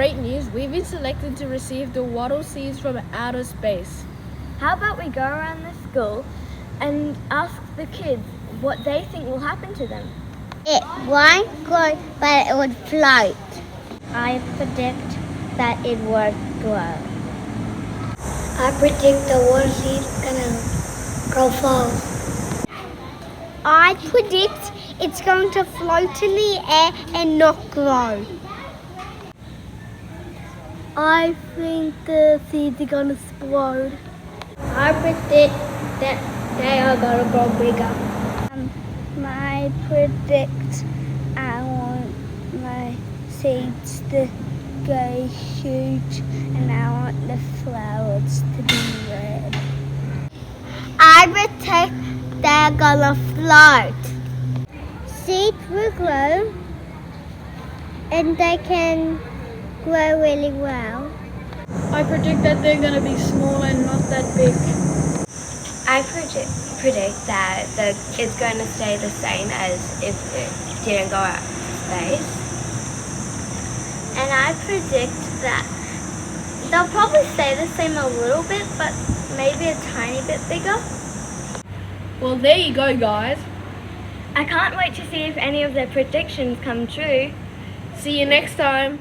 great news. We've been selected to receive the Wattle seeds from outer space. How about we go around the school and ask the kids what they think will happen to them? It won't grow, but it would float. I predict that it won't grow. I predict the water seed's gonna grow fast. I predict it's going to float in the air and not grow. I think the seeds are going to explode. I predict that they are gonna grow bigger. I predict I want my seeds to go huge and I want the flowers to be red. I predict they're gonna float. Seeds will grow and they can grow really well. I predict that they're going to be small and not that big. I predict that it's going to stay the same as if it didn't go out to space. And I predict that they'll probably stay the same a little bit, but maybe a tiny bit bigger. Well, there you go, guys. I can't wait to see if any of their predictions come true. See you next time.